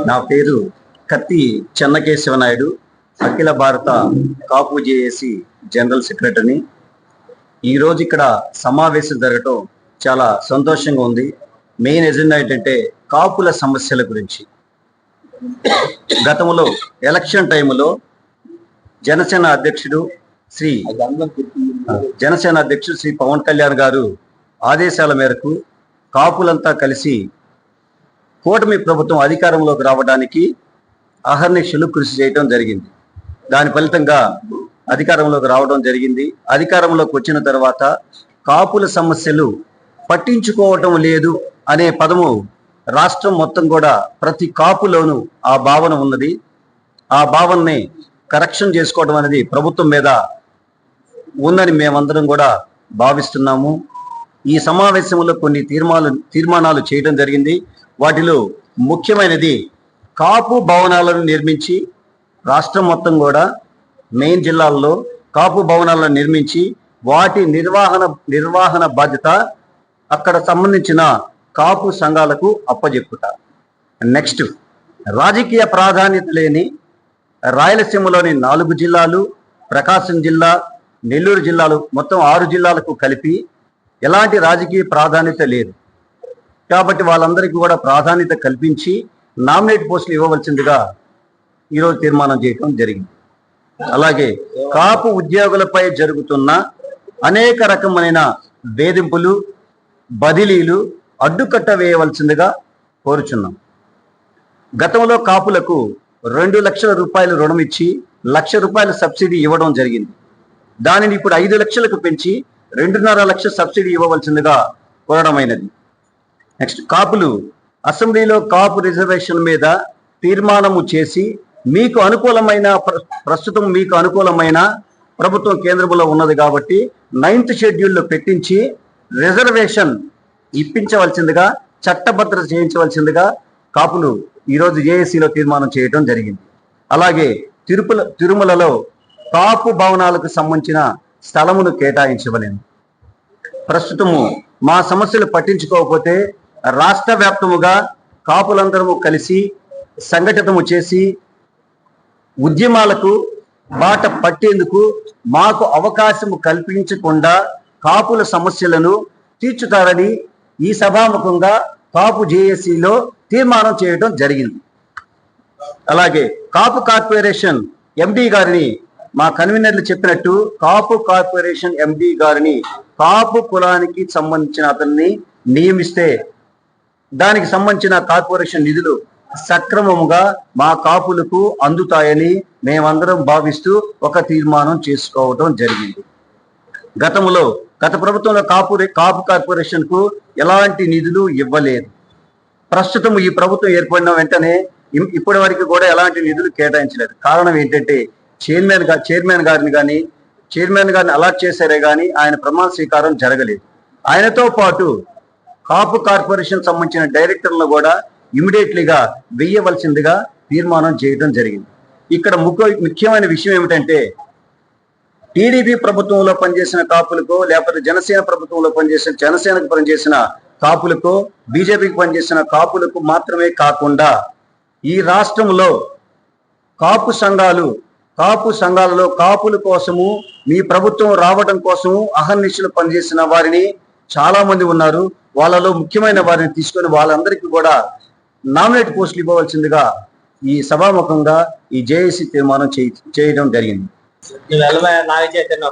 నా పేరు కత్తి చెన్నకేశవ నాయుడు, అఖిల భారత కాపు జేఏసీ జనరల్ సెక్రటరీని. ఈరోజు ఇక్కడ సమావేశం జరగటం చాలా సంతోషంగా ఉంది. మెయిన్ ఎజెండా ఏంటంటే కాపుల సమస్యల గురించి. గతంలో ఎలక్షన్ టైంలో జనసేన అధ్యక్షుడు శ్రీ పవన్ కళ్యాణ్ గారు ఆదేశాల మేరకు కాపులంతా కలిసి కూటమి ప్రభుత్వం అధికారంలోకి రావడానికి అహర్నిశలు కృషి చేయడం జరిగింది. దాని ఫలితంగా అధికారంలోకి రావడం జరిగింది. అధికారంలోకి వచ్చిన తర్వాత కాపుల సమస్యలు పట్టించుకోవటం లేదు అనే పదము రాష్ట్రం మొత్తం కూడా ప్రతి కాపులోనూ ఆ భావన ఉన్నది. ఆ భావనని కరెక్షన్ చేసుకోవడం అనేది ప్రభుత్వం మీద ఉందని మేమందరం కూడా భావిస్తున్నాము. ఈ సమావేశంలో కొన్ని తీర్మానాలు చేయడం జరిగింది. వాటిలో ముఖ్యమైనది కాపు భవనాలను నిర్మించి రాష్ట్రం మొత్తం కూడా మెయిన్ జిల్లాల్లో కాపు భవనాలను నిర్మించి వాటి నిర్వహణ బాధ్యత అక్కడ సంబంధించిన కాపు సంఘాలకు అప్పజెప్పుట. నెక్స్ట్, రాజకీయ ప్రాధాన్యత లేని రాయలసీమలోని 4 జిల్లాలు, ప్రకాశం జిల్లా, నెల్లూరు జిల్లాలు, మొత్తం 6 జిల్లాలకు కలిపి ఎలాంటి రాజకీయ ప్రాధాన్యత లేదు కాబట్టి వాళ్ళందరికీ కూడా ప్రాధాన్యత కల్పించి నామినేట్ పోస్టులు ఇవ్వవలసిందిగా ఈరోజు తీర్మానం చేయడం జరిగింది. అలాగే కాపు ఉద్యోగులపై జరుగుతున్న అనేక రకమైన వేధింపులు, బదిలీలు అడ్డుకట్ట వేయవలసిందిగా కోరుచున్నాం. గతంలో కాపులకు 2 లక్షల రూపాయలు రుణం ఇచ్చి 1 లక్ష రూపాయల సబ్సిడీ ఇవ్వడం జరిగింది. దానిని ఇప్పుడు 5 లక్షలకు పెంచి 2.5 లక్షల సబ్సిడీ ఇవ్వవలసిందిగా కోరడమైనది. నెక్స్ట్, కాపులు అసెంబ్లీలో కాపు రిజర్వేషన్ మీద తీర్మానము చేసి ప్రస్తుతం మీకు అనుకూలమైన ప్రభుత్వం కేంద్రంలో ఉన్నది కాబట్టి 9th షెడ్యూల్లో పెట్టించి రిజర్వేషన్ ఇప్పించవలసిందిగా, చట్టబద్ధత చేయించవలసిందిగా కాపులు ఈరోజు జేఏసీలో తీర్మానం చేయడం జరిగింది. అలాగే తిరుమలలో కాపు భవనాలకు సంబంధించిన స్థలమును కేటాయించవలేము. ప్రస్తుతము మా సమస్యలు పట్టించుకోకపోతే రాష్ట్ర వ్యాప్తముగా కాపులందరము కలిసి సంఘటితము చేసి ఉద్యమాలకు బాట పట్టేందుకు మాకు అవకాశము కల్పించకుండా కాపుల సమస్యలను తీర్చుతారని ఈ సభాముఖంగా కాపు జేఏసీలో తీర్మానం చేయడం జరిగింది. అలాగే కాపు కార్పొరేషన్ ఎండి గారిని, మా కన్వీనర్లు చెప్పినట్టు, కాపు కార్పొరేషన్ ఎండి గారిని కాపు కులానికి సంబంధించిన అతన్ని నియమిస్తే దానికి సంబంధించిన కార్పొరేషన్ నిధులు సక్రమముగా మా కాపులకు అందుతాయని మేమందరం భావిస్తూ ఒక తీర్మానం చేసుకోవడం జరిగింది. గత ప్రభుత్వంలో కాపు కార్పొరేషన్ కు ఎలాంటి నిధులు ఇవ్వలేదు. ప్రస్తుతం ఈ ప్రభుత్వం ఏర్పడిన వెంటనే ఇప్పటి వరకు కూడా ఎలాంటి నిధులు కేటాయించలేదు. కారణం ఏంటంటే చైర్మన్ గారిని అలాట్ చేశారే కానీ ఆయన ప్రమాణ స్వీకారం జరగలేదు. ఆయనతో పాటు కాపు కార్పొరేషన్ సంబంధించిన డైరెక్టర్లను కూడా ఇమీడియట్లీగా వెయ్యవలసిందిగా తీర్మానం చేయడం జరిగింది. ఇక్కడ ముఖ్యమైన విషయం ఏమిటంటే, టీడీపీ ప్రభుత్వంలో పనిచేసిన కాపులకో, లేకపోతే జనసేనకు పనిచేసిన కాపులకో, బీజేపీకి పనిచేసిన కాపులకు మాత్రమే కాకుండా ఈ రాష్ట్రంలో కాపు సంఘాలలో కాపుల కోసము, మీ ప్రభుత్వం రావడం కోసము అహర్నిశలు పనిచేసిన వారిని చాలా మంది ఉన్నారు. వాళ్ళలో ముఖ్యమైన వారిని తీసుకొని వాళ్ళందరికీ కూడా నామినేట్ పోస్టులు ఇవ్వవలసిందిగా ఈ సభాముఖంగా ఈ జేఏసీ తీర్మానం చేయడం జరిగింది. నాగ చైతన్య